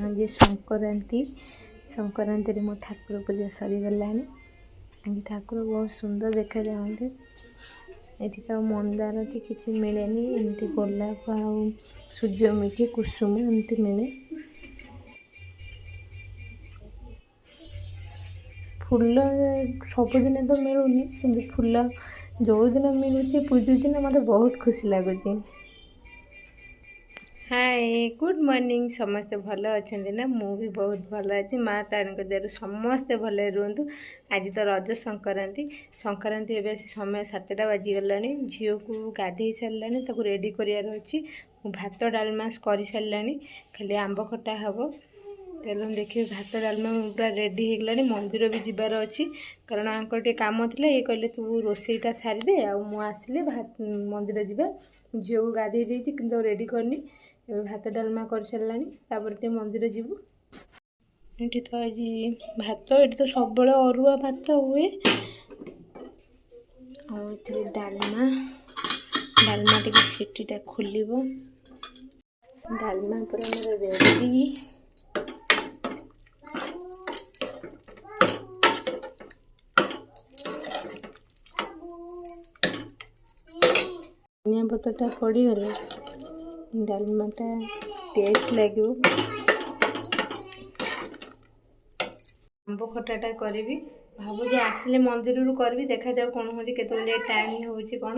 आज संक्रांति संक्रांति मो ठाकुर पूजा सरीगला। ठाकुर बहुत सुंदर देखा जाते। ये तो मंदार की किसी मिले एमती गोलाप सूर्यमुखी कुसुम एमती मिले। फूल सबुदिन तो मिलूनी कि फूल जो दिन मिलूँ पूजुदिन मत बहुत खुशी लगुच। हाय गुड मॉर्निंग समस्ते भल अच्छा ना मु भी बहुत भल अच्छी माँ तारी दयारू समस्ते भले रुहतु। आज तो रज संक्रांति संक्रांति ए समय 7टा बाजीगला। झील को गाधे सारा रेडी करार अच्छी। भात डालमा कर सारा खाली आंब खटा हम तेल देखिए भात डालमा पूरा रेडी हो गला। मंदिर भी जीवार अच्छी कारण आंकर टे काम था। ये कहले तू रोसईटा सारीदे आसले भात मंदिर जा। झील को गाधे देती कि रेडी करनी भात डालमा कर सारा मंदिर जीवु। ये तो आज भात ये तो सब अरुआ भात हुए डालमा डालमा टे सीटीटा खोल डालमा पूरा मोर रेडी। धनिया पत्ता पड़गले डालमाटा टेस्ट लगे। आंब खटाटा करी भावुँ आसिले मंदिर रू करी देखा जाऊ कौन हो केत टाइम हो कौन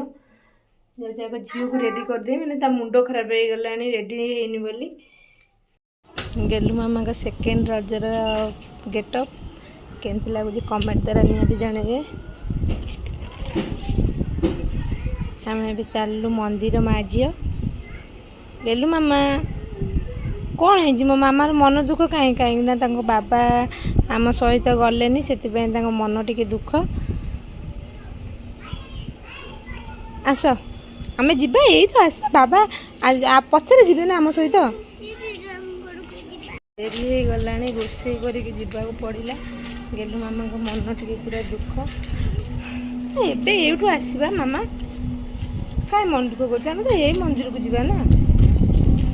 जब झील को रेडी करदे मैंने मुंड खराब हो गला रेडी होनी बोली। गेलु मामा का सेकेंड रजर गेटअप केमती लगुच कमेंट द्वारा निहाती जनइबे। आम भी चलू मंदिर माँ झील गेलु मामा कौन है मो मामार मन दुख कहीं कहीं बाबा आम सहित गले से मन टी दुख। आस आम जा ये आस बाबा पचरे जी ना आम सहित डेरी हो गला रोसे करके पड़ा। गेलु मामा को मन टी पूरा दुख एबे एठू आसवा मामा कहीं मन दुख कर तो यही मंदिर को जीवा ना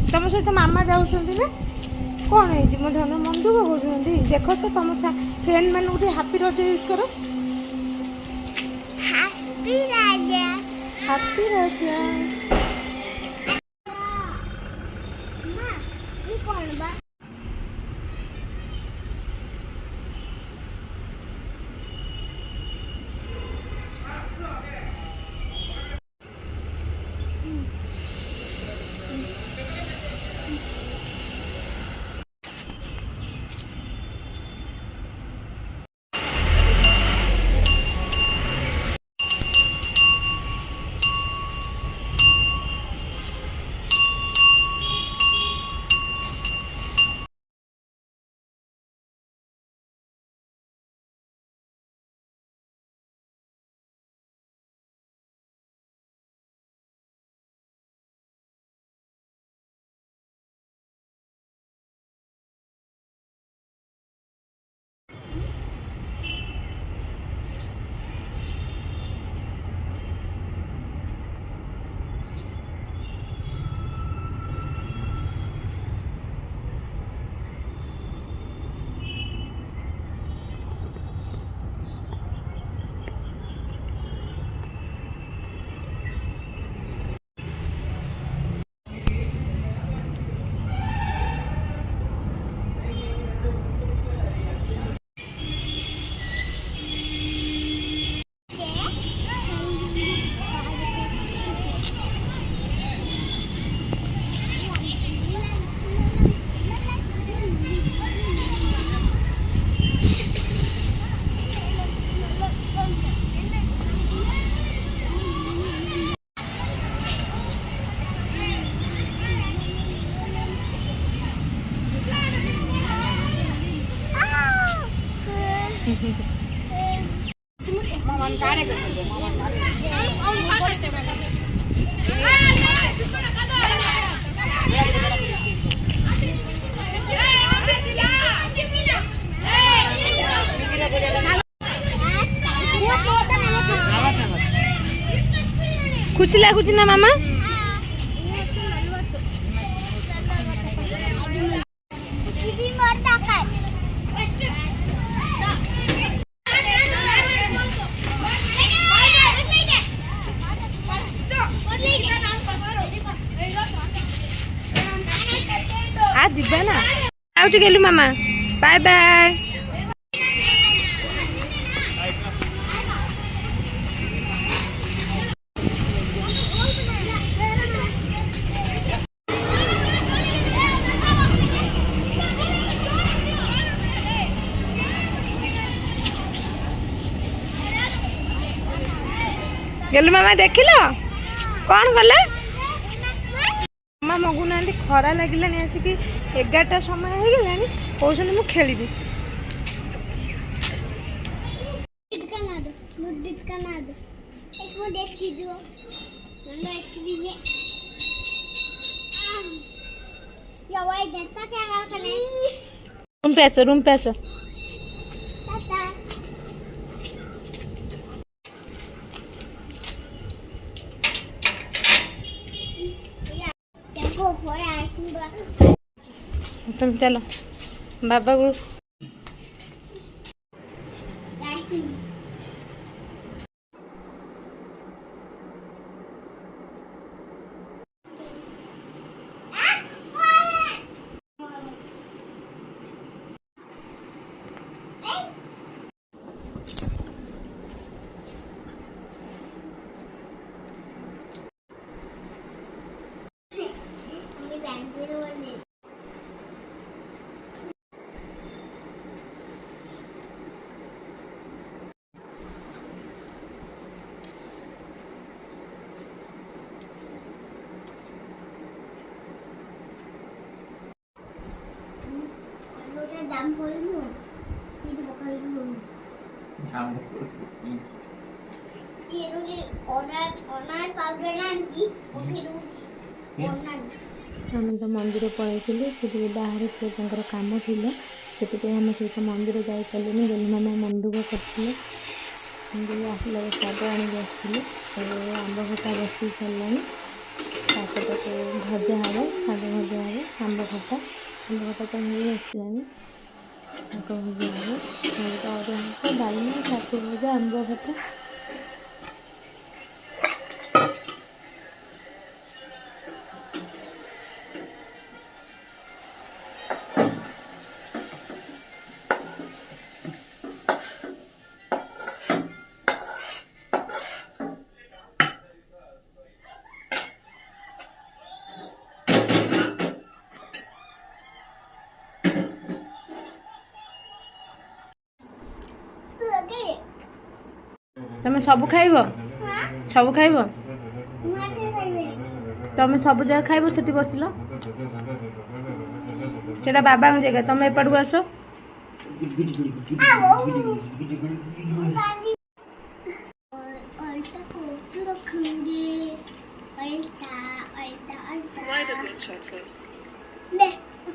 तुम सहित मामा जाऊँ ना कौन है मो धन मन दुख कर देख तो तुम फ्रेंड मान गोटे हापी रज यूज कर हापी रज। खुशी लगुच ना मामा ଯିବା ନା ଆଉଠି ଗେଲୁ ମାମା ବାଏ ବାଏ। ଗେଲୁ ମାମା ଦେଖିଲ କଣ କଲେ ମାମା ମଗୁନାହାନ୍ତି ଖରା ଲାଗିଲାନି ଆସିକି 11ଟା ସମୟ ହେଇଗଲାଣି କହୁଛନ୍ତି ମୁଁ ଖେଳିବି। रूम पे आसो तुम चलो बाबा को দাম করে নো কিন্তু বকাই নো জাম করে এরোরে অনার পাবে না কি ওকিরু অনার ଆମେ ତ ମନ୍ଦିର ପଳେଇଥିଲୁ ସେଠି ବାହାରେ ତାଙ୍କର କାମ ଥିଲା ସେଥିପାଇଁ ଆମ ସହିତ ମନ୍ଦିର ଯାଇପାରିଲୁନି ବୋଲି ମାମା ମନ ଦୁଃଖ କରିଥିଲେ। ଆସିଲା ଶାଗ ଆଣିକି ଆସିଥିଲେ ଆମ୍ବ ଖଟା ବସି ସାରିଲାଣି ଶାଗ ତାକୁ ଭଜା ହେବ ଶାଗ ଭଜା ହେବ ଆମ୍ବ ଖଟା ତ ନେଇ ଆସିଲାଣି ଶାଗ ଭଜା ହେବ ଅରୁଆ ଭାତ ଡାଲମା ଶାଗ ଭଜା ଆମ୍ବ ଖଟା तमें सब खाइब सब खाइब तमें सब जगह खाइब सेठी बसिल सेटा बाबा जगह तमें एपट को आस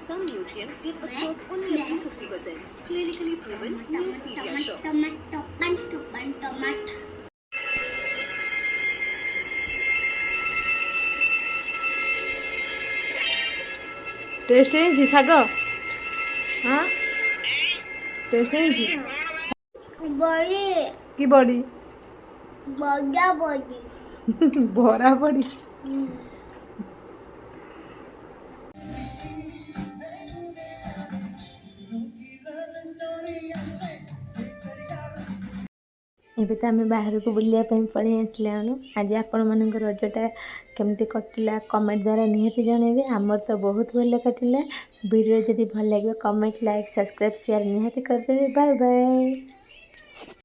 Some nutrients get absorbed only up to 50%. Clinically proven, new Pediasure. Tomato. Taste है जी साग हाँ टेस्ट है जी बड़ी की बड़ी बड़ा बड़ी भरा बड़ी ଏବେ ତ ଆମେ ବାହାରକୁ ବୁଲିବା ପାଇଁ ପଳେଇ ଆସିଲା ଆଜି ଆପଣମାନଙ୍କ ରଜଟା କେମିତି କଟିଲା କମେଣ୍ଟ ଦ୍ୱାରା ନିହାତି ଜଣାଇବେ। ଆମର ତ ବହୁତ ଭଲ କଟିଲା। ଭିଡ଼ିଓ ଯଦି ଭଲ ଲାଗିବ କମେଣ୍ଟ ଲାଇକ୍ ସବସ୍କ୍ରାଇବ୍ ସେୟାର ନିହାତି କରିଦେବେ। Bye bye.